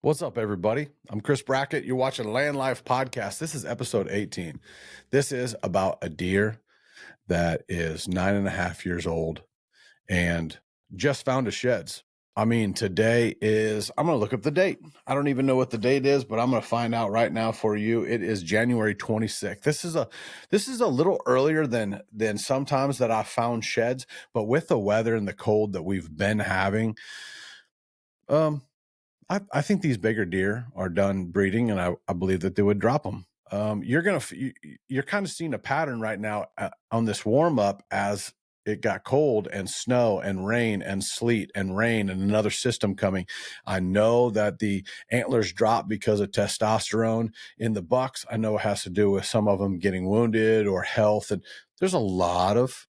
What's up, everybody? I'm Chris Brackett. You're watching LandLife Podcast. This is episode 18. This is about a deer that is 9.5 years old and just found his sheds. I'm going to look up the date. I don't even know what the date is, but I'm going to find out right now for you. It is January 26th. This is a little earlier than sometimes that I found sheds, but with the weather and the cold that we've been having, I think these bigger deer are done breeding, and I believe that they would drop them. You're kind of seeing a pattern right now on this warm up as it got cold and snow and rain and sleet and rain and another system coming. I know that the antlers drop because of testosterone in the bucks. I know it has to do with some of them getting wounded or health, and there's a lot of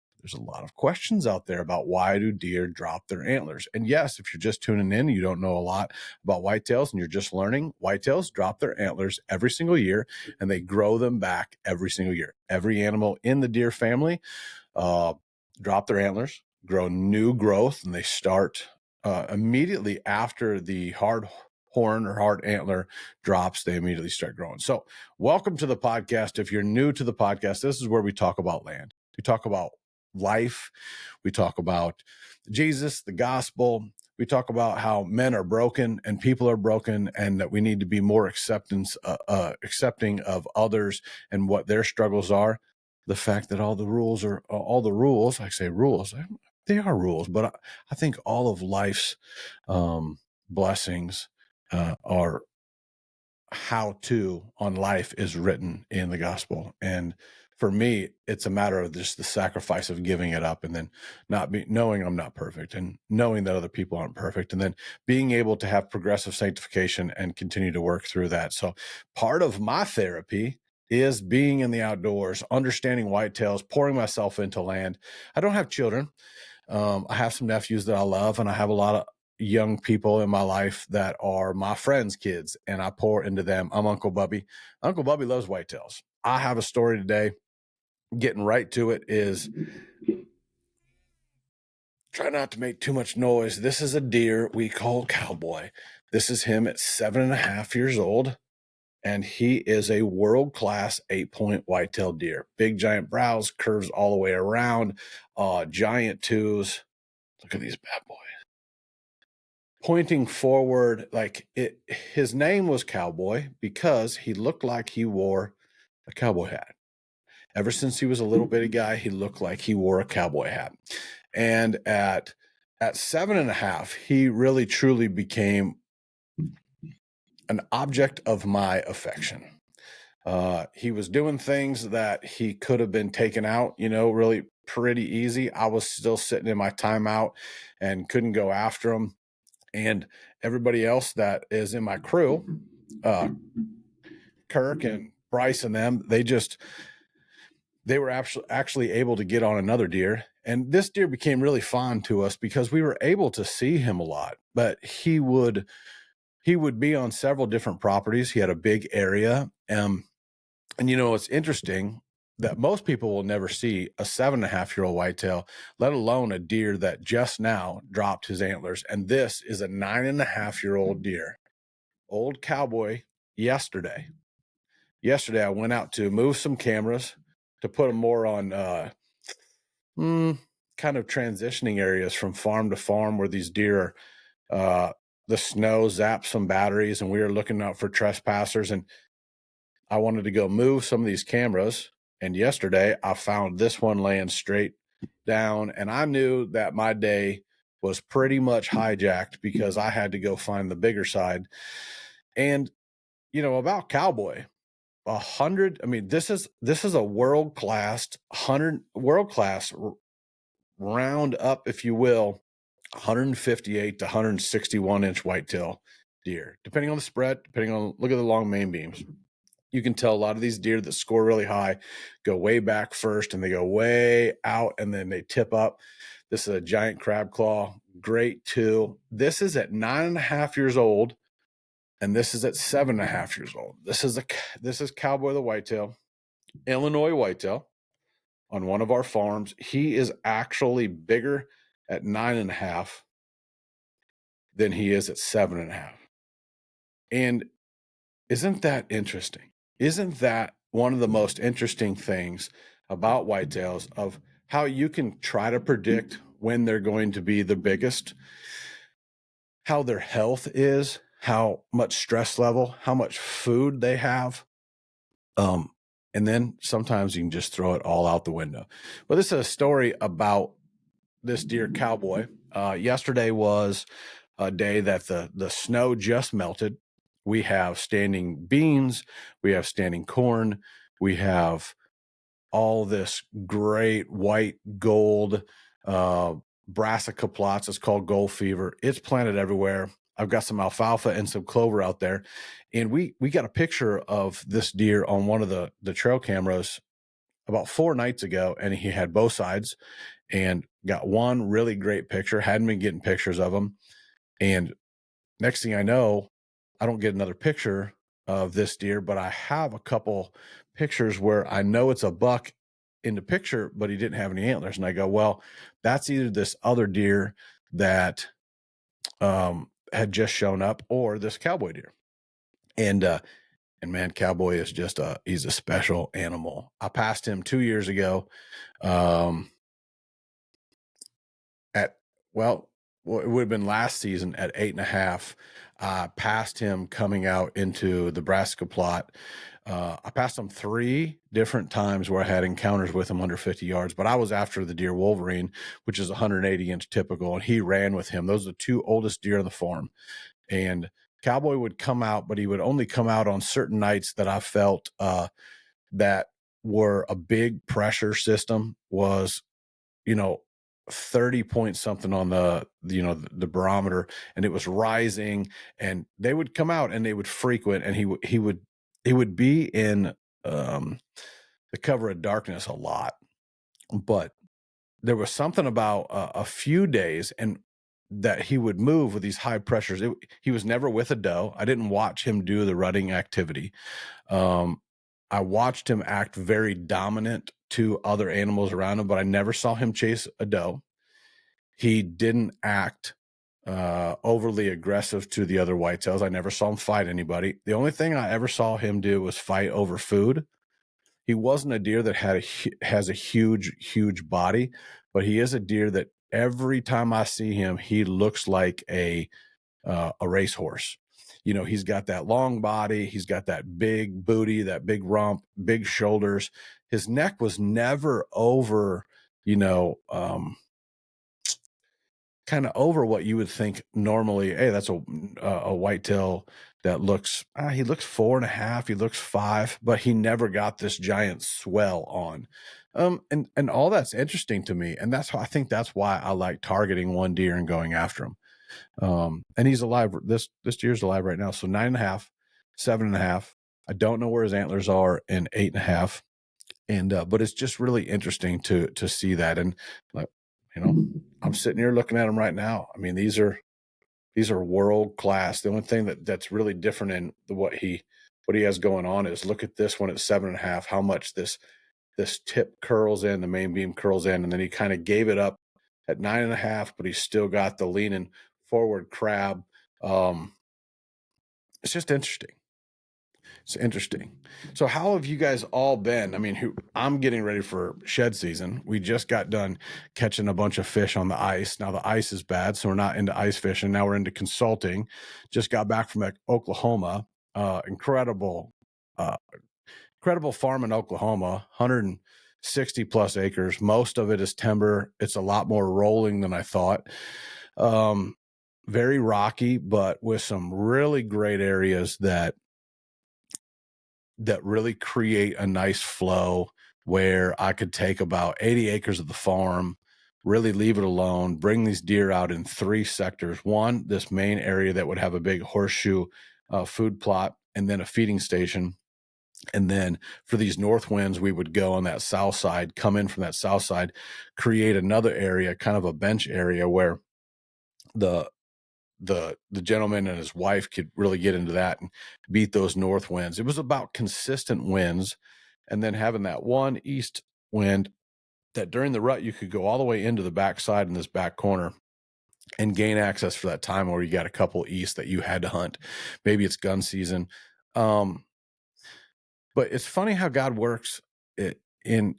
questions out there about why do deer drop their antlers. And yes, if you're just tuning in, you don't know a lot about whitetails and you're just learning, whitetails drop their antlers every single year and they grow them back every single year. Every animal in the deer family drop their antlers, grow new growth, and they start immediately after the hard horn or hard antler drops, they immediately start growing. So welcome to the podcast. If you're new to the podcast, this is where we talk about land. We talk about life. We talk about Jesus, the gospel. We talk about how men are broken and people are broken, and that we need to be more accepting of others and what their struggles are. The fact that all the rules, I say rules, they are rules, but I think all of life's blessings are how to on life is written in the gospel. And for me, it's a matter of just the sacrifice of giving it up, and then knowing I'm not perfect, and knowing that other people aren't perfect, and then being able to have progressive sanctification and continue to work through that. So part of my therapy is being in the outdoors, understanding whitetails, pouring myself into land. I don't have children. I have some nephews that I love, and I have a lot of young people in my life that are my friends' kids, and I pour into them. I'm Uncle Bubby. Uncle Bubby loves whitetails. I have a story today. Getting right to it is try not to make too much noise. This is a deer we call Cowboy. This is him at 7.5 years old, and he is a world-class 8-point whitetail deer. Big giant brows, curves all the way around, giant twos. Look at these bad boys. Pointing forward, his name was Cowboy because he looked like he wore a cowboy hat. Ever since he was a little bitty guy, he looked like he wore a cowboy hat. And at 7.5, he really truly became an object of my affection. He was doing things that he could have been taken out, really pretty easy. I was still sitting in my timeout and couldn't go after him. And everybody else that is in my crew, Kirk and Bryce and them, they were actually able to get on another deer. And this deer became really fond to us because we were able to see him a lot. But he would be on several different properties. He had a big area. And it's interesting that most people will never see a 7.5-year-old whitetail, let alone a deer that just now dropped his antlers. And this is a 9.5-year-old deer. Old Cowboy. Yesterday I went out to move some cameras to put them more on kind of transitioning areas from farm to farm where these deer are. The snow zapped some batteries, and we were looking out for trespassers, and I wanted to go move some of these cameras. And yesterday I found this one laying straight down, and I knew that my day was pretty much hijacked because I had to go find the bigger side. And about Cowboy, 100. I mean, this is a world class round up, if you will, 158 to 161 inch whitetail deer, depending on the spread, look at the long main beams. You can tell a lot of these deer that score really high go way back first, and they go way out, and then they tip up. This is a giant crab claw, great too. This is at 9.5 years old, and this is at 7.5 years old. This is Cowboy the whitetail, Illinois whitetail, on one of our farms. He is actually bigger at 9.5 than he is at 7.5. And isn't that interesting? Isn't that one of the most interesting things about whitetails of how you can try to predict when they're going to be the biggest, how their health is, how much stress level, how much food they have. Um, and then sometimes you can just throw it all out the window. Well, this is a story about this deer cowboy. Yesterday was a day that the snow just melted. We have standing beans, we have standing corn, we have all this great white gold uh, brassica plots. It's called gold fever. It's planted everywhere. I've got some alfalfa and some clover out there, and we got a picture of this deer on one of the trail cameras about 4 nights ago, and he had both sides, and got one really great picture. Hadn't been getting pictures of him, and next thing I know, I don't get another picture of this deer, but I have a couple pictures where I know it's a buck in the picture, but he didn't have any antlers. And I go, well, that's either this other deer that had just shown up or this cowboy deer. And man, cowboy is just he's a special animal. I passed him 2 years ago. Um, at well, it would have been last season at 8.5. I passed him coming out into the brassica plot. I passed him 3 different times where I had encounters with him under 50 yards, but I was after the deer Wolverine, which is 180-inch typical, and he ran with him. Those are the two oldest deer on the farm. And cowboy would come out, but he would only come out on certain nights that I felt that were a big pressure system was, you know, 30 point something on the barometer, and it was rising, and they would come out and they would frequent, and he would be in the cover of darkness a lot. But there was something about a few days and that he would move with these high pressures. He was never with a doe. I didn't watch him do the rutting activity. um I watched him act very dominant to other animals around him, but I never saw him chase a doe. He didn't act overly aggressive to the other whitetails. I never saw him fight anybody. The only thing I ever saw him do was fight over food. He wasn't a deer that has a huge body, but he is a deer that every time I see him, he looks like a racehorse. You know, he's got that long body, he's got that big booty, that big rump, big shoulders. His neck was never over, you know, kind of over what you would think normally. Hey, that's a whitetail that looks he looks 4.5, he looks 5, but he never got this giant swell on. And all that's interesting to me, and I think that's why I like targeting one deer and going after him. And he's alive. This deer's alive right now. So 9.5, 7.5. I don't know where his antlers are in 8.5. And but it's just really interesting to see that. And like, you know, I'm sitting here looking at them right now. I mean, these are world class. The only thing that's really different in what he has going on is look at this one at 7.5, how much this tip curls in, the main beam curls in, and then he kind of gave it up at 9.5, but he's still got the leaning forward crab. Um, it's just interesting. It's interesting. So how have you guys all been? I mean, I'm getting ready for shed season. We just got done catching a bunch of fish on the ice. Now the ice is bad, so we're not into ice fishing. Now we're into consulting. Just got back from Oklahoma. Incredible, uh, incredible farm in Oklahoma, 160 plus acres. Most of it is timber. It's a lot more rolling than I thought. Very rocky, but with some really great areas that really create a nice flow where I could take about 80 acres of the farm, really leave it alone, bring these deer out in 3 sectors. One, this main area that would have a big horseshoe food plot, and then a feeding station. And then for these north winds, we would go on that south side, come in from that south side, create another area, kind of a bench area where the the gentleman and his wife could really get into that and beat those north winds. It was about consistent winds, and then having that one east wind that during the rut you could go all the way into the backside in this back corner and gain access for that time where you got a couple east that you had to hunt. Maybe it's gun season. But it's funny how God works in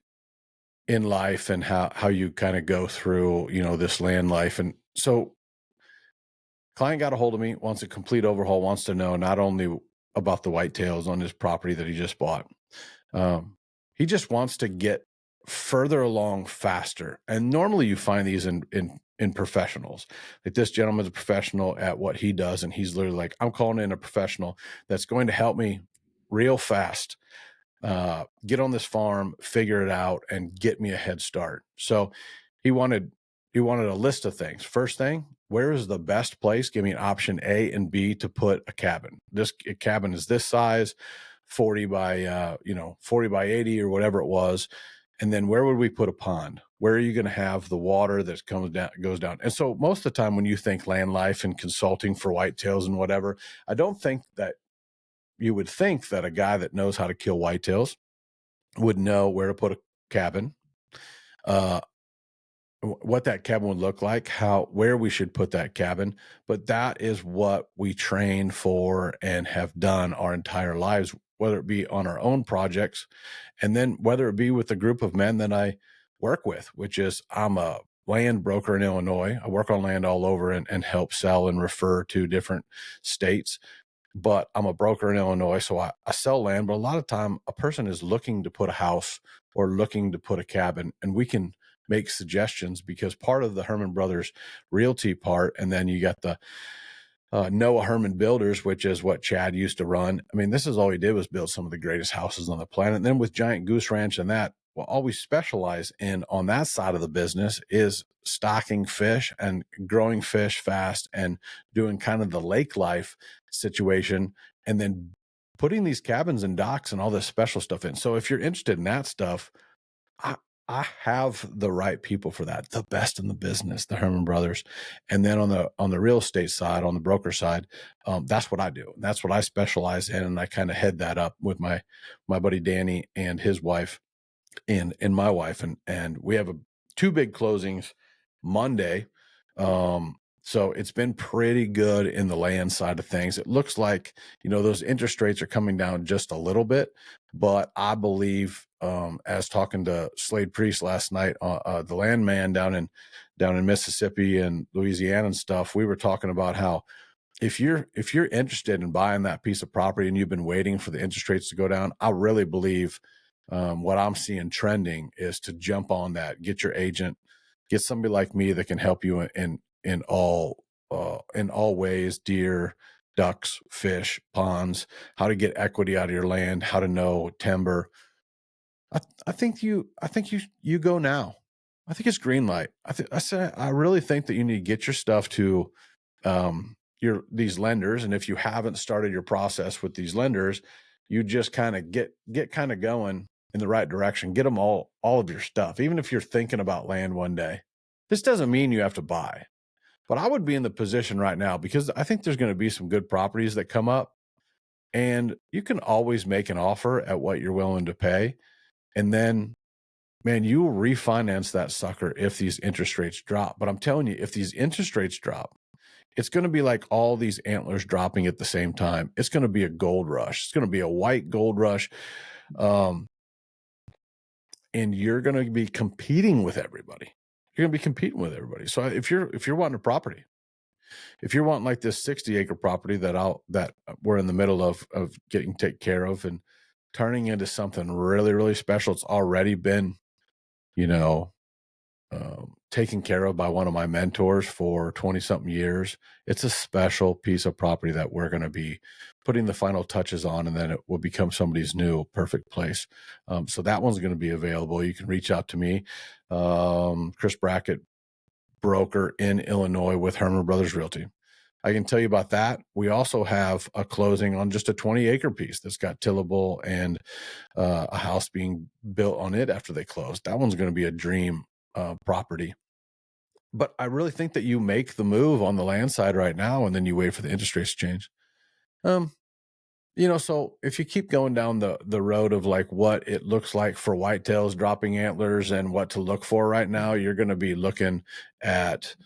life, and how you kind of go through, this land life. And so client got a hold of me, wants a complete overhaul, wants to know not only about the whitetails on his property that he just bought. He just wants to get further along faster. And normally you find these in professionals. Like, this gentleman's a professional at what he does, and he's literally like, I'm calling in a professional that's going to help me real fast get on this farm, figure it out, and get me a head start. So he wanted a list of things. First thing, where is the best place? Give me an option A and B to put a cabin. This cabin is this size, 40 by 40 by 80 or whatever it was. And then where would we put a pond? Where are you going to have the water that goes down? And so most of the time when you think land life and consulting for whitetails and whatever, I don't think that you would think that a guy that knows how to kill whitetails would know where to put a cabin, what that cabin would look like, where we should put that cabin. But that is what we train for and have done our entire lives, whether it be on our own projects, and then whether it be with the group of men that I work with, which is, I'm a land broker in Illinois. I work on land all over and help sell and refer to different states. But I'm a broker in Illinois, so I sell land. But a lot of time, a person is looking to put a house or looking to put a cabin, and we can make suggestions, because part of the Herman Brothers Realty part, and then you got the Noah Herman Builders, which is what Chad used to run. I mean, this is all he did, was build some of the greatest houses on the planet. And then with Giant Goose Ranch and that, well, all we specialize in on that side of the business is stocking fish and growing fish fast and doing kind of the lake life situation, and then putting these cabins and docks and all this special stuff in. So if you're interested in that stuff, I have the right people for that, the best in the business, the Herman Brothers. And then on the real estate side, on the broker side, that's what I do. That's what I specialize in, and I kind of head that up with my buddy Danny and his wife and my wife, and we have two big closings Monday. So it's been pretty good in the land side of things. It looks like, those interest rates are coming down just a little bit, but I believe, as talking to Slade Priest last night, the landman down in Mississippi and Louisiana and stuff, we were talking about how if you're interested in buying that piece of property and you've been waiting for the interest rates to go down, I really believe what I'm seeing trending is to jump on that, get your agent, get somebody like me that can help you in all ways: deer, ducks, fish, ponds, how to get equity out of your land, how to know timber. I think you go now. I think it's green light. I really think that you need to get your stuff to these lenders, and if you haven't started your process with these lenders, you just kind of get kind of going in the right direction. Get them all of your stuff, even if you're thinking about land one day. This doesn't mean you have to buy. But I would be in the position right now, because I think there's going to be some good properties that come up, and you can always make an offer at what you're willing to pay. And then, man, you will refinance that sucker if these interest rates drop. But I'm telling you, if these interest rates drop, it's going to be like all these antlers dropping at the same time. It's going to be a gold rush. It's going to be a white gold rush. And you're going to be competing with everybody. You're going to be competing with everybody. So if you're wanting a property, if you're wanting like this 60-acre property that we're in the middle of getting taken care of and turning into something really, really special, it's already been, taken care of by one of my mentors for 20 something years. It's a special piece of property that we're going to be putting the final touches on, and then it will become somebody's new perfect place. So that one's going to be available. You can reach out to me, Chris Brackett, broker in Illinois with Herman Brothers Realty. I can tell you about that. We also have a closing on just a 20-acre piece that's got tillable and a house being built on it after they close. That one's going to be a dream property. But I really think that you make the move on the land side right now, and then you wait for the interest rates to change. So if you keep going down the road of like what it looks like for whitetails dropping antlers and what to look for right now, you're going to be looking at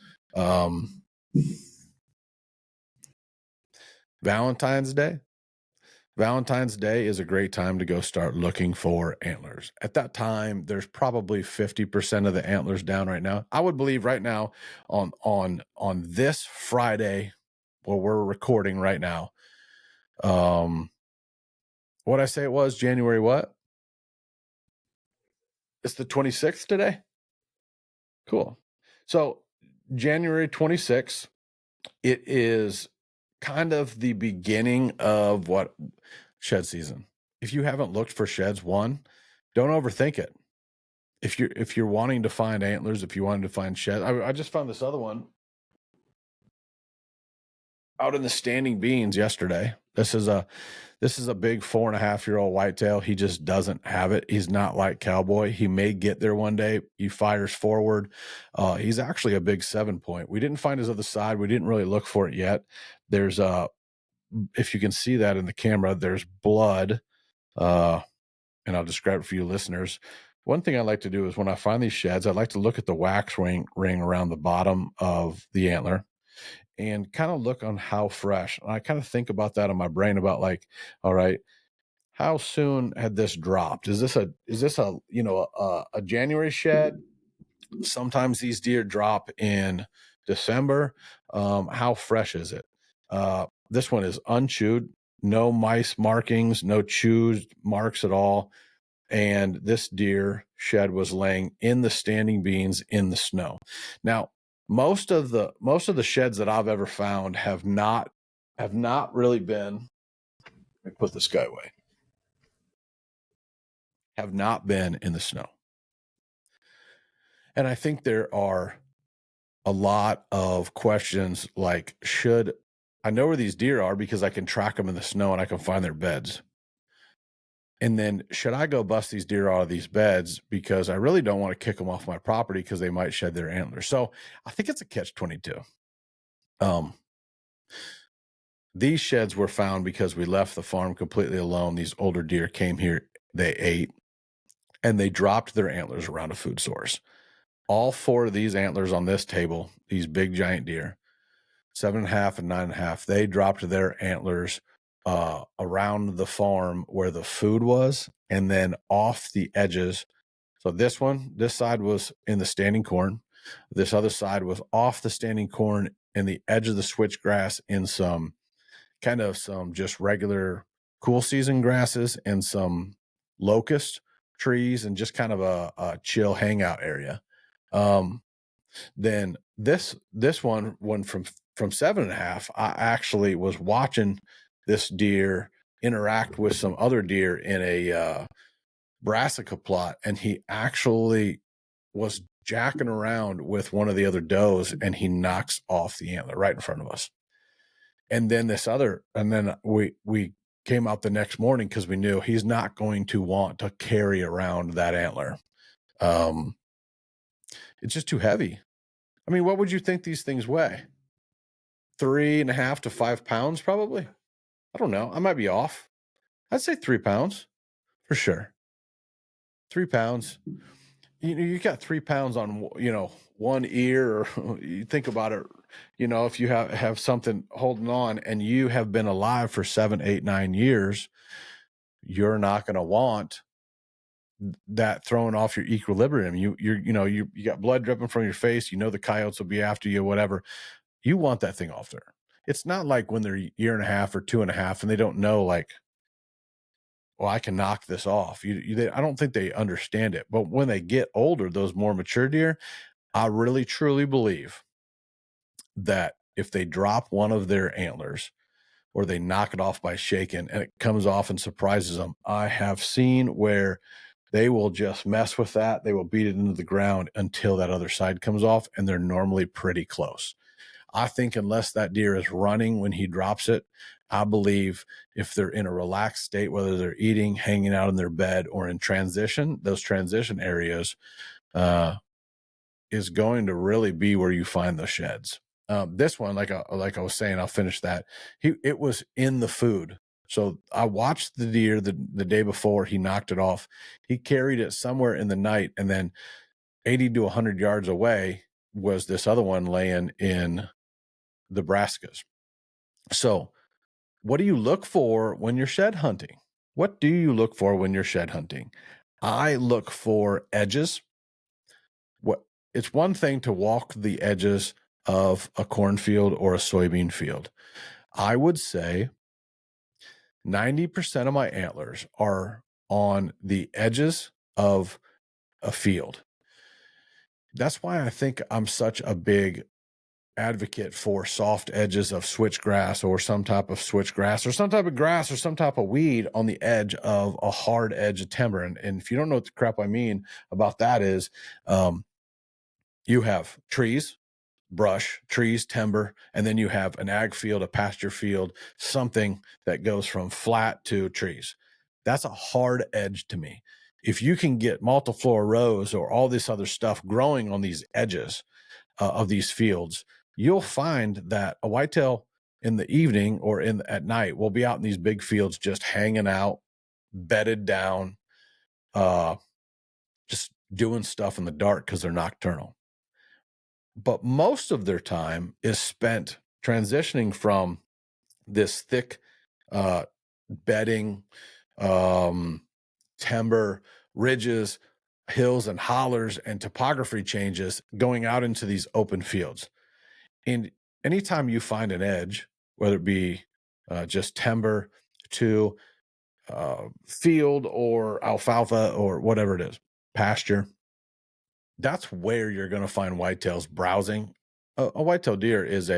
Valentine's Day. Valentine's Day is a great time to go start looking for antlers. At that time, there's probably 50% of the antlers down right now. I would believe right now on this Friday, where we're recording right now. What I say it was January what? It's the 26th today. Cool. So January 26th, it is kind of the beginning of what shed season. If you haven't looked for sheds, don't overthink it. If you're wanting to find antlers, if you wanted to find sheds, I just found this other one out in the standing beans yesterday. This is a big 4.5-year-old whitetail. He just doesn't have it. He's not like Cowboy. He may get there one day. He fires forward. He's actually a big 7-point. We didn't find his other side. We didn't really look for it yet. There's if you can see that in the camera, there's blood. And I'll describe it for you listeners. One thing I like to do is when I find these sheds, I like to look at the wax ring around the bottom of the antler and kind of look on how fresh. And I kind of think about that in my brain about like, all right, how soon had this dropped? Is this a a January shed? Sometimes these deer drop in December. How fresh is it? This one is unchewed, no mice markings, no chewed marks at all. And this deer shed was laying in the standing beans in the snow. Now, most of the sheds that I've ever found have not really been, let me put this guy away, have not been in the snow. And I think there are a lot of questions like, I know where these deer are because I can track them in the snow and I can find their beds. And then should I go bust these deer out of these beds because I really don't want to kick them off my property because they might shed their antlers. So I think it's a catch-22. These sheds were found because we left the farm completely alone. These older deer came here, they ate, and they dropped their antlers around a food source. All 4 of these antlers on this table, these big giant deer, 7.5 and 9.5, they dropped their antlers around the farm where the food was, and then off the edges. So this side was in the standing corn. This other side was off the standing corn in the edge of the switchgrass in some just regular cool season grasses and some locust trees and just kind of a chill hangout area. Then this one from 7.5, I actually was watching this deer interact with some other deer in a brassica plot, and he actually was jacking around with one of the other does, and he knocks off the antler right in front of us. And then we came out the next morning because we knew he's not going to want to carry around that antler. It's just too heavy. I mean, what would you think these things weigh? 3.5 to 5 pounds, probably. I don't know. I might be off. I'd say 3 pounds for sure. 3 pounds. You got 3 pounds on, one ear, or you think about it, if you have something holding on and you have been alive for 7, 8, 9 years, you're not going to want that thrown off your equilibrium. You got blood dripping from your face. The coyotes will be after you, whatever. You want that thing off there. It's not like when they're 1.5 or 2.5 and they don't know, like, well, I can knock this off. I don't think they understand it. But when they get older, those more mature deer, I really truly believe that if they drop one of their antlers or they knock it off by shaking and it comes off and surprises them, I have seen where they will just mess with that. They will beat it into the ground until that other side comes off, and they're normally pretty close. I think unless that deer is running when he drops it, I believe if they're in a relaxed state, whether they're eating, hanging out in their bed, or in transition, those transition areas is going to really be where you find the sheds. This one, like I was saying, I'll finish that. It was in the food. So I watched the deer the day before he knocked it off. He carried it somewhere in the night, and then 80 to 100 yards away was this other one laying in the brassicas. So what do you look for when you're shed hunting? What do you look for when you're shed hunting? I look for edges. What It's one thing to walk the edges of a cornfield or a soybean field. I would say 90% of my antlers are on the edges of a field. That's why I think I'm such a big advocate for soft edges of switchgrass or some type of switchgrass or some type of grass or some type of weed on the edge of a hard edge of timber. And if you don't know what the crap I mean about that is, you have trees, brush, trees, timber, and then you have an ag field, a pasture field, something that goes from flat to trees. That's a hard edge to me. If you can get multiflora rose or all this other stuff growing on these edges of these fields, you'll find that a whitetail in the evening or at night will be out in these big fields just hanging out, bedded down, just doing stuff in the dark because they're nocturnal. But most of their time is spent transitioning from this thick bedding, timber, ridges, hills and hollers and topography changes going out into these open fields. And anytime you find an edge, whether it be just timber to field or alfalfa or whatever it is, pasture, that's where you're going to find whitetails browsing. A whitetail deer is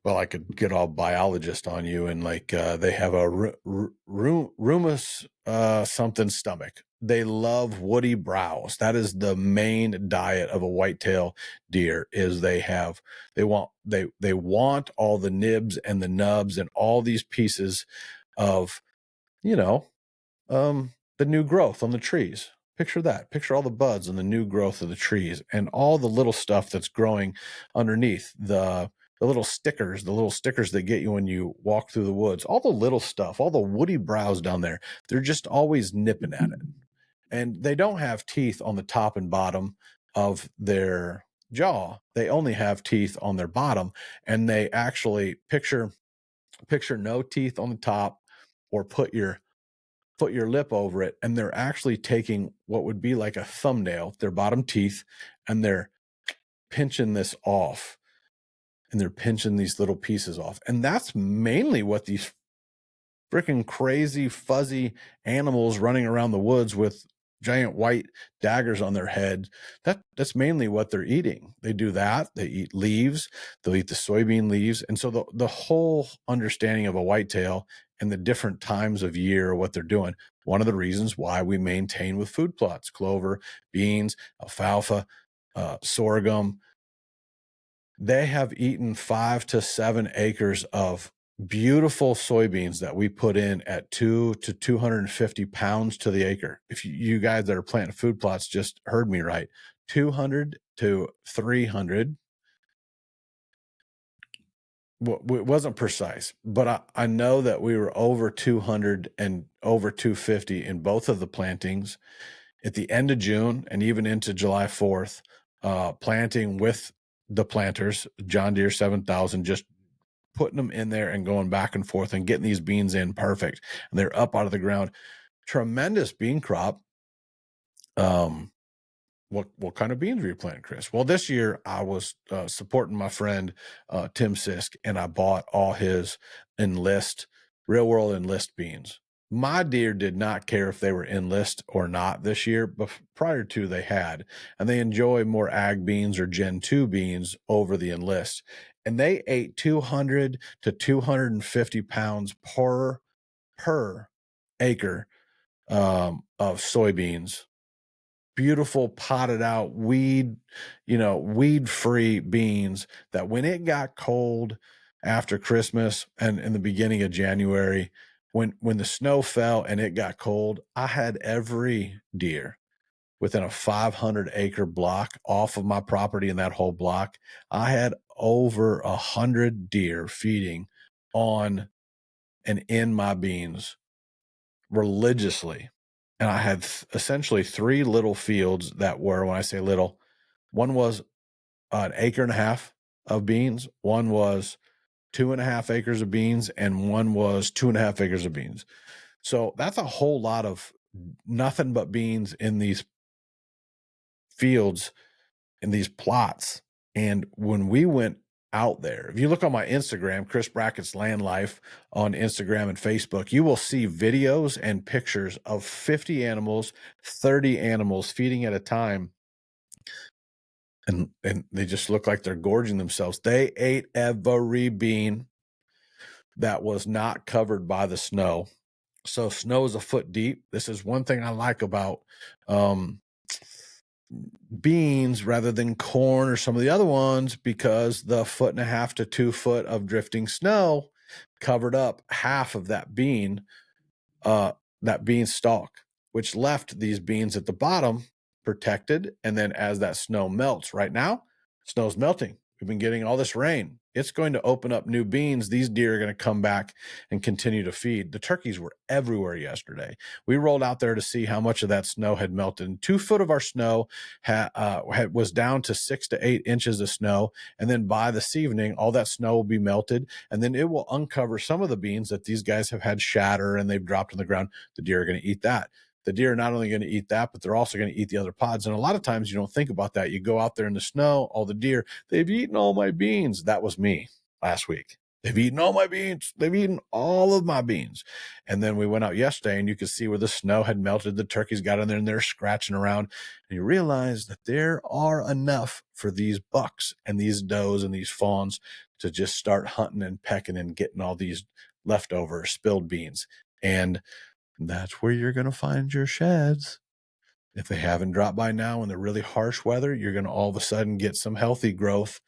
well, I could get all biologist on you and they have a rumus something stomach. They love woody browse. That is the main diet of a whitetail deer. Is they want all the nibs and the nubs and all these pieces of, you know, the new growth on the trees. Picture that. Picture all the buds and the new growth of the trees and all the little stuff that's growing underneath the little stickers that get you when you walk through the woods, all the little stuff, all the woody browse down there. They're just always nipping at it. And they don't have teeth on the top and bottom of their jaw. They only have teeth on their bottom. And they actually picture no teeth on the top, or put your lip over it, and they're actually taking what would be like a thumbnail, their bottom teeth, and they're pinching this off, and they're pinching these little pieces off. And that's mainly what these freaking crazy fuzzy animals running around the woods with giant white daggers on their head, that's mainly what they're eating. They do that. They eat leaves. They'll eat the soybean leaves. And so the whole understanding of a whitetail and the different times of year, what they're doing, one of the reasons why we maintain with food plots, clover, beans, alfalfa, sorghum. They have eaten 5 to 7 acres of beautiful soybeans that we put in at 2 to 250 pounds to the acre. If you guys that are planting food plots just heard me right, 200 to 300. Well, it wasn't precise, but I know that we were over 200 and over 250 in both of the plantings at the end of June and even into July 4th, planting with the planters, John Deere 7000, just putting them in there and going back and forth and getting these beans in perfect. And they're up out of the ground. Tremendous bean crop. What kind of beans were you planting, Chris? Well, this year I was supporting my friend Tim Sisk, and I bought all his real world enlist beans. My deer did not care if they were enlist or not this year, but prior to they had, and they enjoy more ag beans or Gen 2 beans over the enlist. And they ate 200 to 250 pounds per acre of soybeans. Beautiful potted out weed free beans that when it got cold after Christmas and in the beginning of January, when the snow fell and it got cold, I had every deer within a 500-acre block off of my property in that whole block. I had over 100 deer feeding on and in my beans religiously. And I had essentially 3 little fields that were, when I say little, one was an acre and a half of beans. One was 2.5 acres of beans, and one was 2.5 acres of beans. So that's a whole lot of nothing but beans in these fields, in these plots. And when we went out there, if you look on my Instagram, Chris Brackett's Land Life on Instagram and Facebook, you will see videos and pictures of 50 animals, 30 animals feeding at a time. And they just look like they're gorging themselves. They ate every bean that was not covered by the snow. So snow is a foot deep. This is one thing I like about beans rather than corn or some of the other ones, because the 1.5 to 2 foot of drifting snow covered up half of that bean stalk, which left these beans at the bottom protected. And then as that snow melts, right now, snow's melting. We've been getting all this rain. It's going to open up new beans. These deer are going to come back and continue to feed. The turkeys were everywhere yesterday. We rolled out there to see how much of that snow had melted. And 2 foot of our snow was down to 6 to 8 inches of snow. And then by this evening, all that snow will be melted. And then it will uncover some of the beans that these guys have had shatter and they've dropped on the ground. The deer are going to eat that. The deer are not only going to eat that, but they're also going to eat the other pods. And a lot of times you don't think about that. You go out there in the snow, all the deer, they've eaten all my beans. That was me last week. They've eaten all my beans. They've eaten all of my beans. And then we went out yesterday and you could see where the snow had melted. The turkeys got in there and they're scratching around. And you realize that there are enough for these bucks and these does and these fawns to just start hunting and pecking and getting all these leftover spilled beans. And that's where you're going to find your sheds. If they haven't dropped by now in the really harsh weather, you're going to all of a sudden get some healthy growth,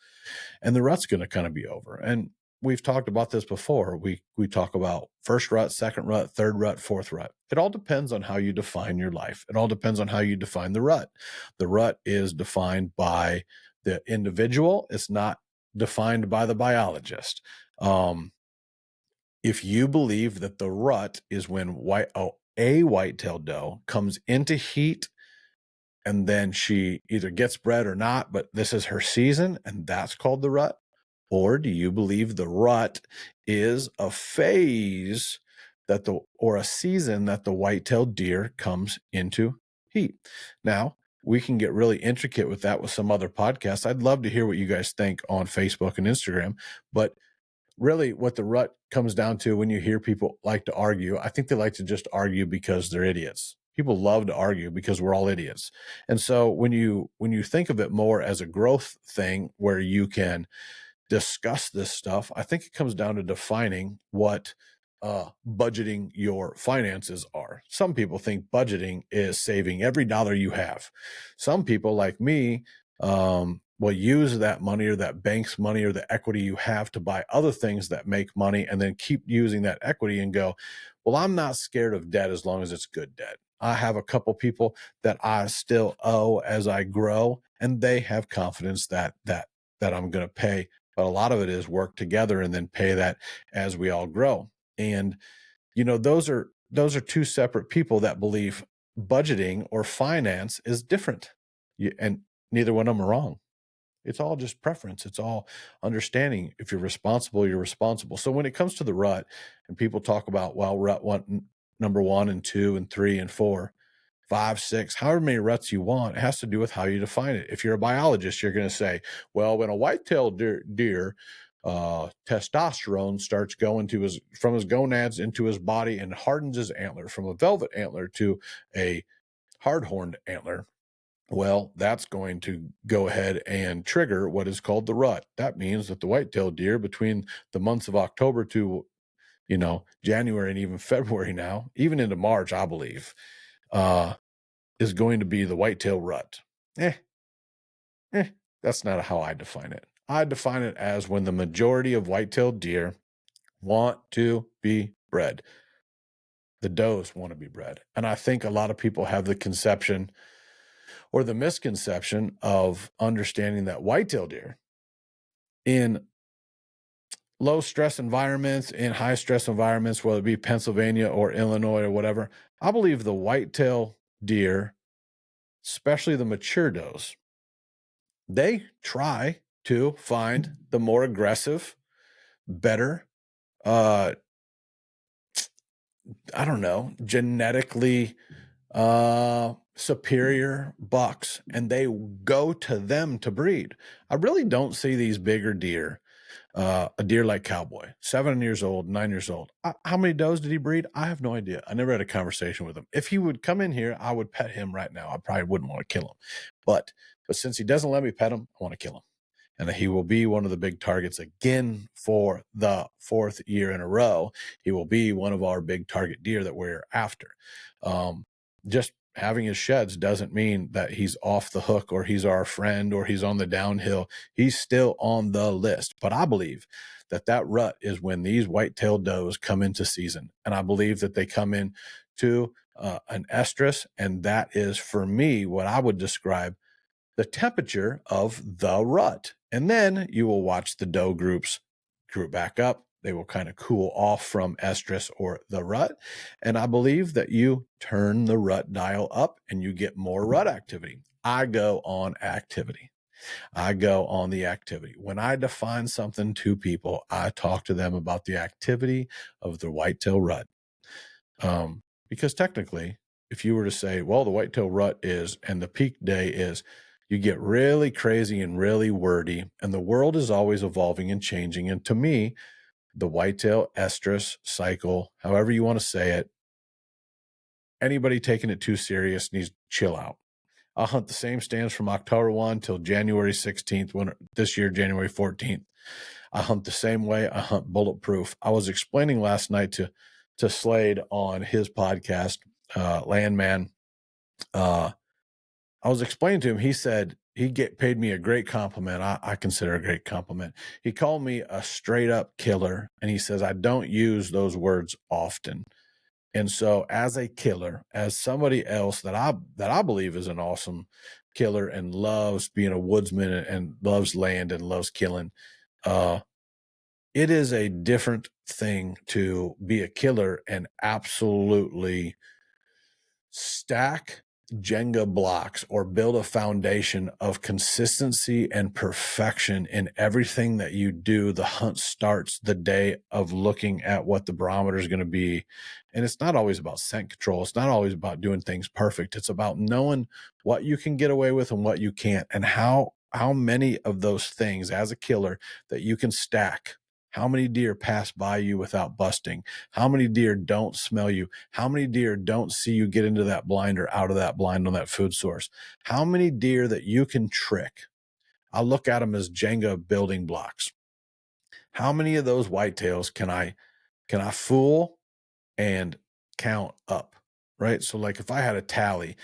and the rut's going to kind of be over. And we've talked about this before. We talk about first rut, second rut, third rut, fourth rut. It all depends on how you define your life. It all depends on how you define the rut. The rut is defined by the individual. It's not defined by the biologist. If you believe that the rut is when a white-tailed doe comes into heat and then she either gets bred or not, but this is her season and that's called the rut, or do you believe the rut is a phase or a season that the white-tailed deer comes into heat? Now, we can get really intricate with that with some other podcasts. I'd love to hear what you guys think on Facebook and Instagram, but really what the rut comes down to, when you hear people like to argue, I think they like to just argue because they're idiots. People love to argue because we're all idiots. And so when you think of it more as a growth thing where you can discuss this stuff, I think it comes down to defining what budgeting your finances are. Some people think budgeting is saving every dollar you have. Some people like me will use that money or that bank's money or the equity you have to buy other things that make money, and then keep using that equity and go, well, I'm not scared of debt as long as it's good debt. I have a couple people that I still owe as I grow, and they have confidence that I'm going to pay. But a lot of it is work together and then pay that as we all grow. And, those are two separate people that believe budgeting or finance is different. And neither one of them are wrong. It's all just preference. It's all understanding. If you're responsible, you're responsible. So when it comes to the rut and people talk about, well, rut one, number 1 and 2 and 3 and 4, 5, 6, however many ruts you want, it has to do with how you define it. If you're a biologist, you're going to say, well, when a white-tailed deer testosterone starts going from his gonads into his body and hardens his antler from a velvet antler to a hard-horned antler, well, that's going to go ahead and trigger what is called the rut. That means that the white-tailed deer between the months of October to, January and even February now, even into March, I believe, is going to be the whitetail rut. That's not how I define it. I define it as when the majority of white-tailed deer want to be bred. The does want to be bred. And I think a lot of people have the conception or the misconception of understanding that whitetail deer in low stress environments, in high stress environments, whether it be Pennsylvania or Illinois or whatever, I believe the whitetail deer, especially the mature does, they try to find the more aggressive, better, I don't know, genetically superior bucks, and they go to them to breed. I really don't see these bigger deer. A deer like Cowboy, 7 years old, 9 years old. How many does did he breed? I have no idea. I never had a conversation with him. If he would come in here, I would pet him right now. I probably wouldn't want to kill him, but since he doesn't let me pet him, I want to kill him. And he will be one of the big targets again for the 4th year in a row. He will be one of our big target deer that we're after. Just having his sheds doesn't mean that he's off the hook or he's our friend or he's on the downhill. He's still on the list. But I believe that rut is when these white-tailed does come into season. And I believe that they come in to an estrus. And that is, for me, what I would describe the temperature of the rut. And then you will watch the doe groups group back up. They will kind of cool off from estrus or the rut. And I believe that you turn the rut dial up and you get more rut activity. I go on activity. I go on the activity. When I define something to people, I talk to them about the activity of the whitetail rut. Because technically, if you were to say, well, the whitetail rut is, and the peak day is, you get really crazy and really wordy, and the world is always evolving and changing. And to me, the whitetail estrus cycle, however you want to say it, anybody taking it too serious needs to chill out. I'll hunt the same stands from October 1 till January 16th, when this year, January 14th. I hunt the same way. I hunt bulletproof. I was explaining last night to Slade on his podcast, Landman. I was explaining to him, he said he paid me a great compliment. I consider a great compliment. He called me a straight up killer. And he says, I don't use those words often. And so as a killer, as somebody else that I believe is an awesome killer and loves being a woodsman and loves land and loves killing, it is a different thing to be a killer and absolutely stack Jenga blocks or build a foundation of consistency and perfection in everything that you do. The hunt starts the day of looking at what the barometer is going to be. And it's not always about scent control. It's not always about doing things perfect. It's about knowing what you can get away with and what you can't, and how many of those things as a killer that you can stack. How many deer pass by you without busting? How many deer don't smell you? How many deer don't see you get into that blind or out of that blind on that food source? How many deer that you can trick? I look at them as Jenga building blocks. How many of those whitetails can I fool and count up, right? So like if I had a tally,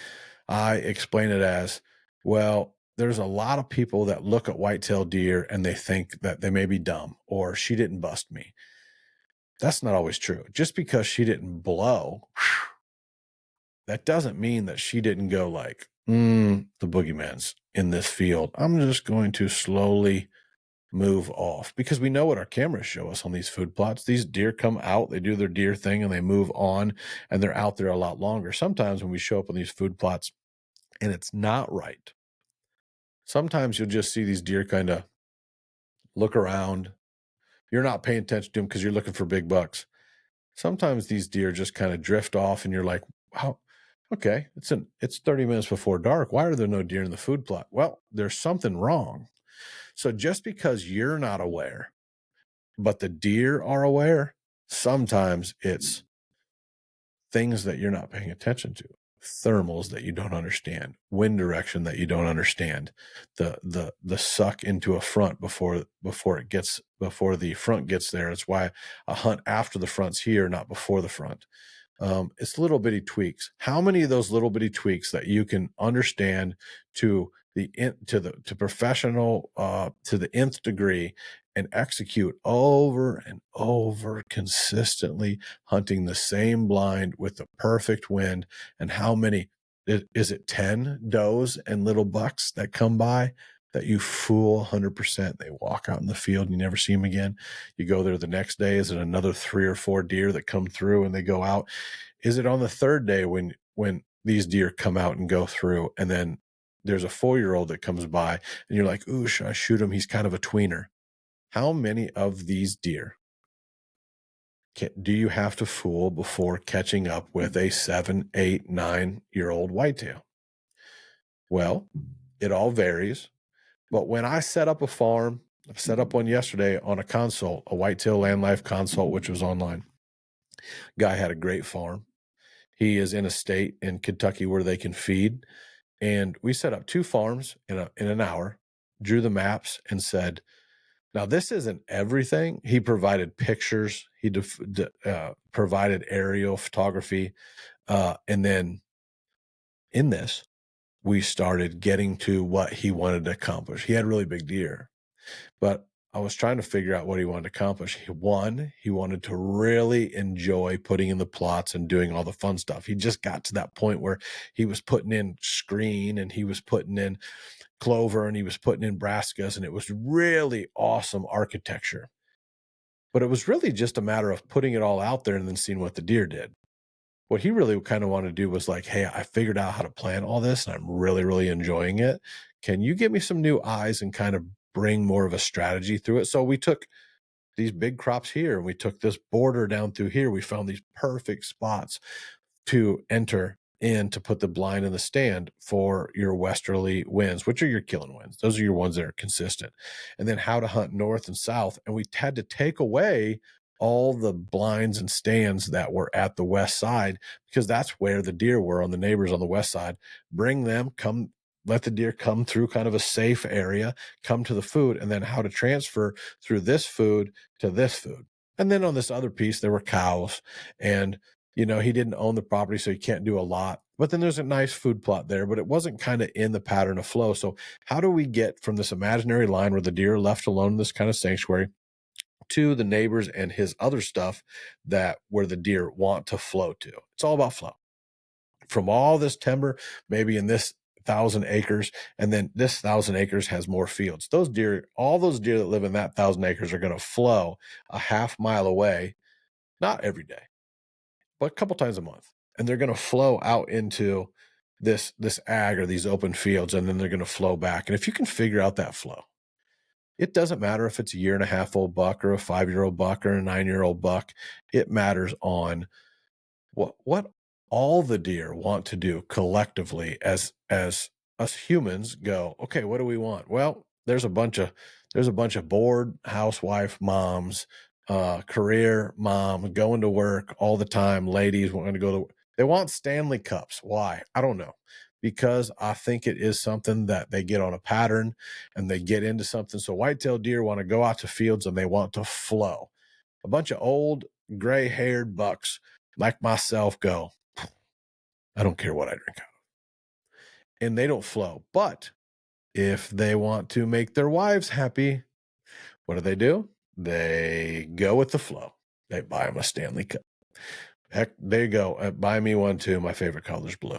I explain it as, well, there's a lot of people that look at whitetail deer and they think that they may be dumb or she didn't bust me. That's not always true. Just because she didn't blow, that doesn't mean that she didn't go like, the boogeyman's in this field. I'm just going to slowly move off, because we know what our cameras show us on these food plots. These deer come out, they do their deer thing, and they move on, and they're out there a lot longer. Sometimes when we show up on these food plots and it's not right, sometimes you'll just see these deer kind of look around. You're not paying attention to them because you're looking for big bucks. Sometimes these deer just kind of drift off and you're like, wow, okay, it's 30 minutes before dark. Why are there no deer in the food plot? Well, there's something wrong. So just because you're not aware, but the deer are aware, sometimes it's things that you're not paying attention to, thermals that you don't understand, wind direction that you don't understand, the suck into a front before the front gets there. It's why a hunt after the front's here, not before the front. It's little bitty tweaks. How many of those little bitty tweaks that you can understand to professional, to the nth degree, and execute over and over consistently, hunting the same blind with the perfect wind? And how many is it? 10 does and little bucks that come by that you fool 100%. They walk out in the field and you never see them again. You go there the next day, is it another 3 or 4 deer that come through and they go out? Is it on the third day when these deer come out and go through, and then there's a 4-year-old that comes by and you're like, ooh, should I shoot him? He's kind of a tweener. How many of these deer do you have to fool before catching up with a 7, 8, 9-year-old whitetail? Well, it all varies. But when I set up a farm, I set up one yesterday on a consult, a Whitetail LandLife consult, which was online. Guy had a great farm. He is in a state in Kentucky where they can feed. And we set up 2 farms in an hour, drew the maps, and said, now this isn't everything. He provided pictures. He provided aerial photography. And then in this, we started getting to what he wanted to accomplish. He had really big deer, but I was trying to figure out what he wanted to accomplish. One, he wanted to really enjoy putting in the plots and doing all the fun stuff. He just got to that point where he was putting in screen and he was putting in clover and he was putting in brassicas, and it was really awesome architecture. But it was really just a matter of putting it all out there and then seeing what the deer did. What he really kind of wanted to do was like, hey, I figured out how to plan all this and I'm really, really enjoying it. Can you give me some new eyes and kind of bring more of a strategy through it? So we took these big crops here and we took this border down through here. We found these perfect spots to enter in to put the blind in the stand for your westerly winds, which are your killing winds. Those are your ones that are consistent. And then how to hunt north and south. And we had to take away all the blinds and stands that were at the west side, because that's where the deer were on the neighbors on the west side. Bring them, come, let the deer come through kind of a safe area, come to the food, and then how to transfer through this food to this food. And then on this other piece, there were cows, and he didn't own the property, so he can't do a lot. But then there's a nice food plot there, but it wasn't kind of in the pattern of flow. So how do we get from this imaginary line where the deer are left alone in this kind of sanctuary to the neighbors and his other stuff where the deer want to flow to? It's all about flow. From all this timber, maybe in this 1,000 acres, and then this 1,000 acres has more fields. All those deer that live in that 1,000 acres are going to flow a half mile away, not every day, but a couple times a month. And they're going to flow out into this ag or these open fields, and then they're going to flow back. And if you can figure out that flow, it doesn't matter if it's a 1.5-year-old buck or a 5-year-old buck or a 9-year-old buck. It matters on what all the deer want to do collectively as us humans go, okay, what do we want? Well, there's a bunch of bored housewife moms, career mom, going to work all the time, ladies wanting to they want Stanley Cups. Why? I don't know. Because I think it is something that they get on a pattern and they get into something. So white-tailed deer want to go out to fields and they want to flow. A bunch of old gray-haired bucks like myself go, I don't care what I drink out of. And they don't flow. But if they want to make their wives happy, what do? They go with the flow. They buy them a Stanley Cup. Heck, there you go. Buy me one too. My favorite color is blue.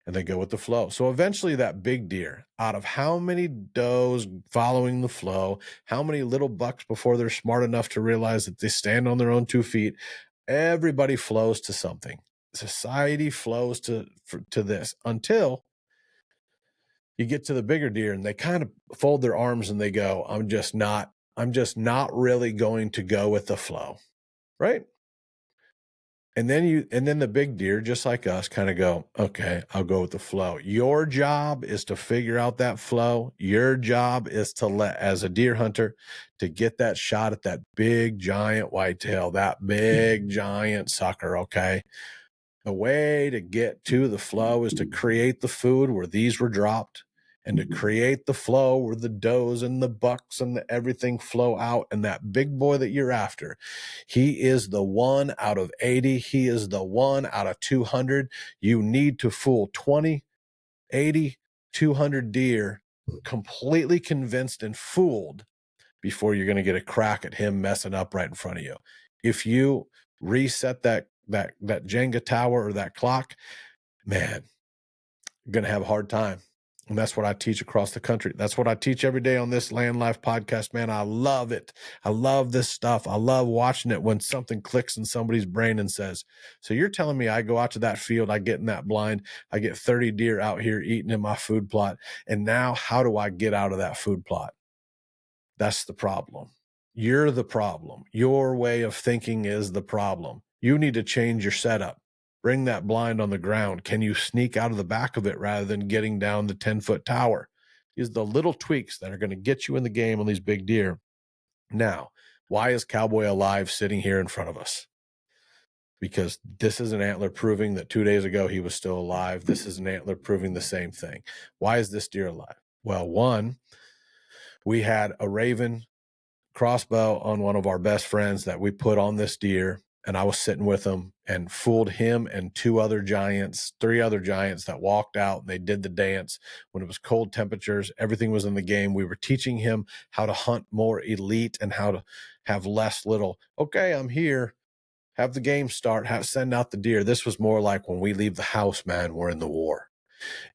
And they go with the flow. So eventually that big deer, out of how many does following the flow, how many little bucks before they're smart enough to realize that they stand on their own 2 feet, everybody flows to something. Society flows to this until you get to the bigger deer and they kind of fold their arms and they go, I'm just not really going to go with the flow. Right. And then the big deer, just like us, kind of go, okay, I'll go with the flow. Your job is to figure out that flow. Your job is as a deer hunter, to get that shot at that big giant whitetail, that big giant sucker. Okay. The way to get to the flow is to create the food where these were dropped, and to create the flow where the does and the bucks and everything flow out. And that big boy that you're after, he is the 1 out of 80. He is the 1 out of 200. You need to fool 20, 80, 200 deer completely convinced and fooled before you're going to get a crack at him messing up right in front of you. If you reset that Jenga tower or that clock, man, you're going to have a hard time. And that's what I teach across the country. That's what I teach every day on this Land Life podcast, man. I love it. I love this stuff. I love watching it when something clicks in somebody's brain and says, so you're telling me I go out to that field, I get in that blind, I get 30 deer out here eating in my food plot. And now how do I get out of that food plot? That's the problem. You're the problem. Your way of thinking is the problem. You need to change your setup. Bring that blind on the ground. Can you sneak out of the back of it rather than getting down the 10-foot tower? These are the little tweaks that are going to get you in the game on these big deer. Now, why is Cowboy alive sitting here in front of us? Because this is an antler proving that 2 days ago he was still alive. This is an antler proving the same thing. Why is this deer alive? Well, one, we had a raven crossbow on one of our best friends that we put on this deer, and I was sitting with him and fooled him and three other giants that walked out and they did the dance when it was cold temperatures. Everything was in the game. We were teaching him how to hunt more elite and how to have less little, okay, I'm here, have the game start, send out the deer. This was more like when we leave the house, man, we're in the war.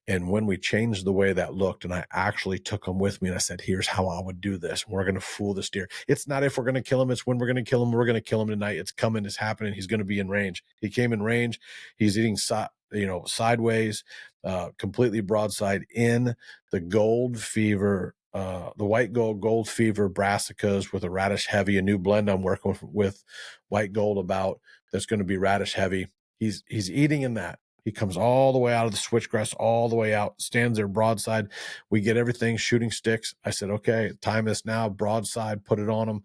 And when we changed the way that looked, and I actually took him with me and I said, here's how I would do this. We're going to fool this deer. It's not if we're going to kill him. It's when we're going to kill him. We're going to kill him tonight. It's coming. It's happening. He's going to be in range. He came in range. He's eating, sideways, completely broadside in the gold fever, the white gold fever brassicas with a radish heavy, a new blend I'm working with white gold about that's going to be radish heavy. He's eating in that. He comes all the way out of the switchgrass, all the way out, stands there broadside. We get everything, shooting sticks. I said, okay, time is now, broadside, put it on him,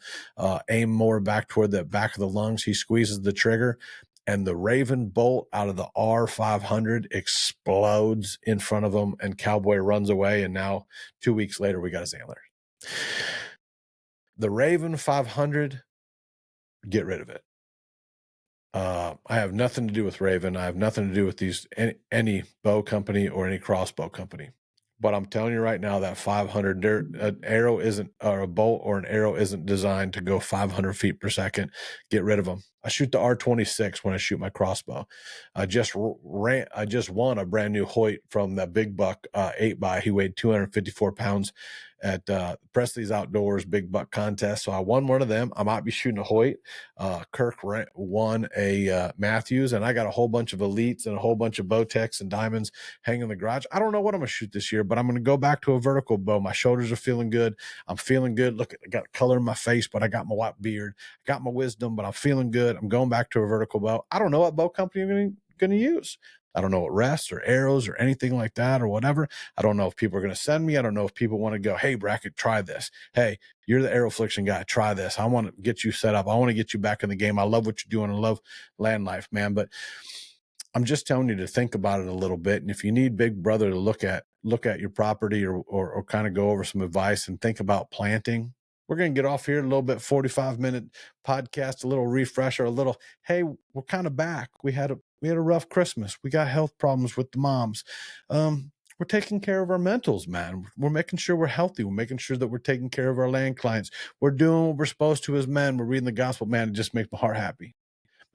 aim more back toward the back of the lungs. He squeezes the trigger, and the Raven bolt out of the R500 explodes in front of him, and Cowboy runs away, and now 2 weeks later, we got his antler. The Raven 500, get rid of it. I have nothing to do with Raven. I have nothing to do with any bow company or any crossbow company. But I'm telling you right now that 500 an arrow isn't, or a bolt or an arrow isn't designed to go 500 feet per second. Get rid of them. I shoot the R26 when I shoot my crossbow. I just won a brand new Hoyt from the Big Buck 8x. He weighed 254 pounds at Presley's Outdoors Big Buck contest. So I won one of them. I might be shooting a Hoyt. Kirk won a Matthews, and I got a whole bunch of elites and a whole bunch of Bowtechs and diamonds hanging in the garage. I don't know what I'm going to shoot this year, but I'm going to go back to a vertical bow. My shoulders are feeling good. I'm feeling good. Look, I got color in my face, but I got my white beard. I got my wisdom, but I'm feeling good. I'm going back to a vertical bow. I don't know what bow company I'm going to use. I don't know what rests or arrows or anything like that or whatever. I don't know if people are going to send me. I don't know if people want to go, hey, Brackett, try this. Hey, you're the arrow fliction guy. Try this. I want to get you set up. I want to get you back in the game. I love what you're doing. I love land life, man. But I'm just telling you to think about it a little bit. And if you need Big Brother to look at your property or kind of go over some advice and think about planting, we're going to get off here a little bit, 45-minute podcast, a little refresher, a little, hey, we're kind of back. We had a rough Christmas. We got health problems with the moms. We're taking care of our mentals, man. We're making sure we're healthy. We're making sure that we're taking care of our land clients. We're doing what we're supposed to as men. We're reading the gospel, man. It just makes my heart happy.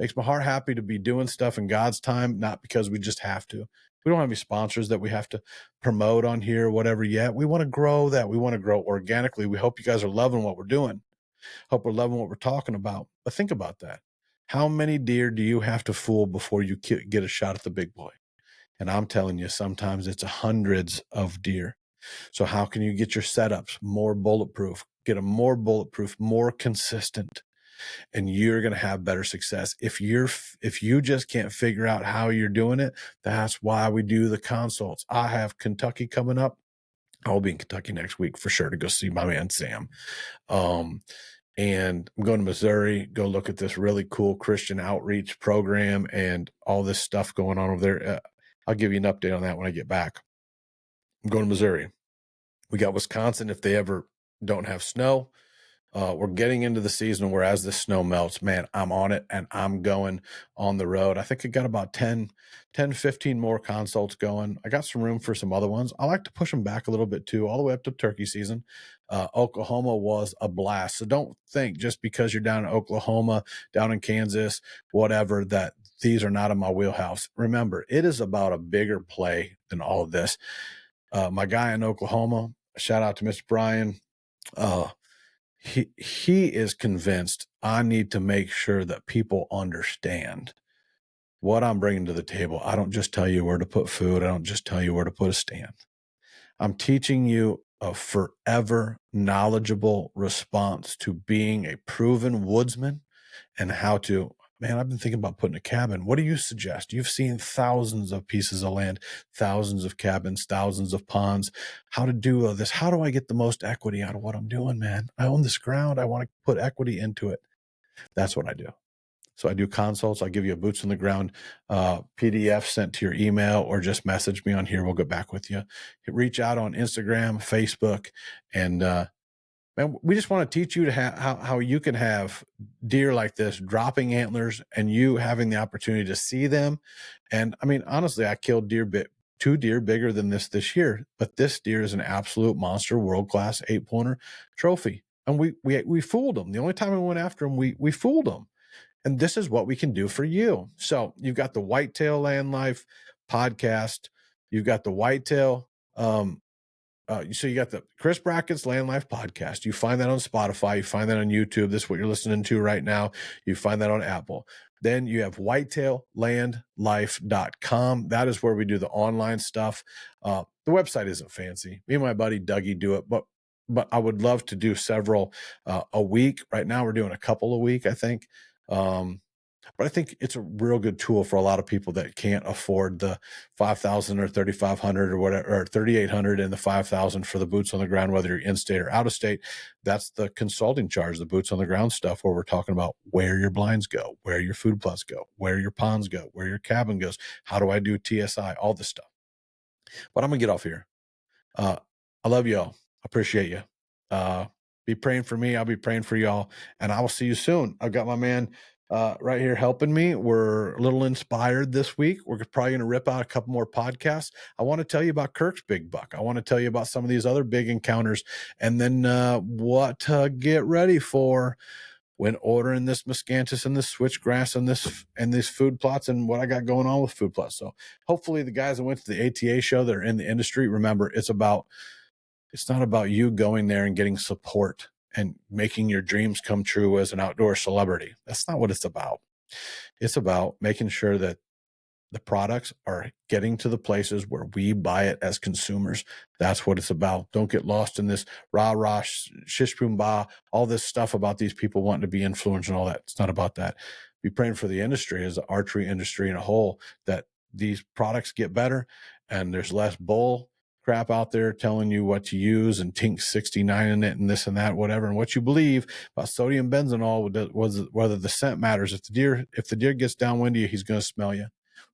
Makes my heart happy to be doing stuff in God's time, not because we just have to. We don't have any sponsors that we have to promote on here or whatever yet. We want to grow that. We want to grow organically. We hope you guys are loving what we're doing. Hope we're loving what we're talking about. But think about that. How many deer do you have to fool before you get a shot at the big boy? And I'm telling you, sometimes it's hundreds of deer. So how can you get your setups more bulletproof, get them more bulletproof, more consistent? And you're going to have better success. If you just can't figure out how you're doing it, that's why we do the consults. I have Kentucky coming up. I'll be in Kentucky next week for sure to go see my man Sam. And I'm going to Missouri, go look at this really cool Christian outreach program and all this stuff going on over there. I'll give you an update on that when I get back. I'm going to Missouri. We got Wisconsin if they ever don't have snow. We're getting into the season where as the snow melts, man, I'm on it and I'm going on the road. I think I got about 10, 15 more consults going. I got some room for some other ones. I like to push them back a little bit too, all the way up to turkey season. Oklahoma was a blast. So don't think just because you're down in Oklahoma, down in Kansas, whatever, that these are not in my wheelhouse. Remember, it is about a bigger play than all of this. My guy in Oklahoma, shout out to Mr. Brian. He is convinced I need to make sure that people understand what I'm bringing to the table. I don't just tell you where to put food. I don't just tell you where to put a stand. I'm teaching you a forever knowledgeable response to being a proven woodsman and how to, man, I've been thinking about putting a cabin. What do you suggest? You've seen thousands of pieces of land, thousands of cabins, thousands of ponds. How to do this? How do I get the most equity out of what I'm doing, man? I own this ground. I want to put equity into it. That's what I do. So I do consults. I give you a boots on the ground PDF sent to your email, or just message me on here. We'll get back with you. Reach out on Instagram, Facebook, and man, we just want to teach you to how you can have deer like this dropping antlers, and you having the opportunity to see them. And I mean, honestly, I killed two deer bigger than this year, but this deer is an absolute monster, world-class 8-pointer trophy. And we fooled them. The only time we went after them, we fooled them. And this is what we can do for you. So you've got the Whitetail LandLife podcast. You've got the Whitetail. So you got the Chris Brackett's LandLife podcast. You find that on Spotify. You find that on YouTube. This is what you're listening to right now. You find that on Apple. Then you have whitetaillandlife.com. That is where we do the online stuff. The website isn't fancy. Me and my buddy Dougie do it, but I would love to do several a week. Right now we're doing a couple a week, I think. But I think it's a real good tool for a lot of people that can't afford the 5,000 or 3,500 or whatever, or 3,800 and the 5,000 for the boots on the ground, whether you're in state or out of state. That's the consulting charge, the boots on the ground stuff, where we're talking about where your blinds go, where your food plots go, where your ponds go, where your cabin goes. How do I do TSI? All this stuff. But I'm gonna get off here. I love y'all. Appreciate you. Be praying for me. I'll be praying for y'all, and I will see you soon. I've got my man right here helping me. We're a little inspired this week. We're probably going to rip out a couple more podcasts. I want to tell you about Kirk's big buck. I want to tell you about some of these other big encounters, and then what to get ready for when ordering this miscanthus and this switchgrass and these food plots, and what I got going on with food plots. So hopefully the guys that went to the ATA show that are in the industry, remember, it's not about you going there and getting support and making your dreams come true as an outdoor celebrity. That's not what it's about. It's about making sure that the products are getting to the places where we buy it as consumers. That's what it's about. Don't get lost in this rah-rah, shish boom bah, all this stuff about these people wanting to be influenced and all that. It's not about that. Be praying for the industry, as the archery industry in a whole, that these products get better and there's less bull crap out there telling you what to use and Tink 69 in it and this and that, whatever, and what you believe about sodium benzenol, whether the scent matters. If the deer gets downwind of you, he's going to smell you.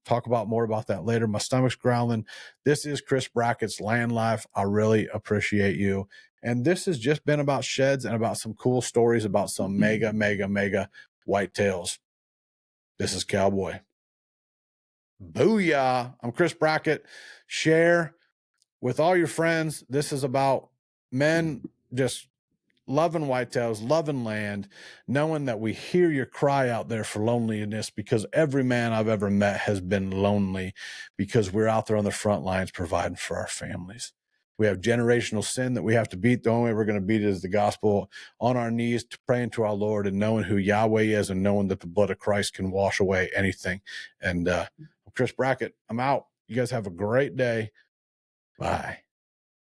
Talk about more about that later. My stomach's growling. This is Chris Brackett's LandLife. I really appreciate you. And this has just been about sheds and about some cool stories about some mega whitetails. This is Cowboy. Booyah. I'm Chris Brackett. Share with all your friends. This is about men just loving whitetails, loving land, knowing that we hear your cry out there for loneliness, because every man I've ever met has been lonely because we're out there on the front lines providing for our families. We have generational sin that we have to beat. The only way we're going to beat it is the gospel, on our knees, praying to our Lord and knowing who Yahweh is and knowing that the blood of Christ can wash away anything. And I'm Chris Brackett. I'm out. You guys have a great day. Bye.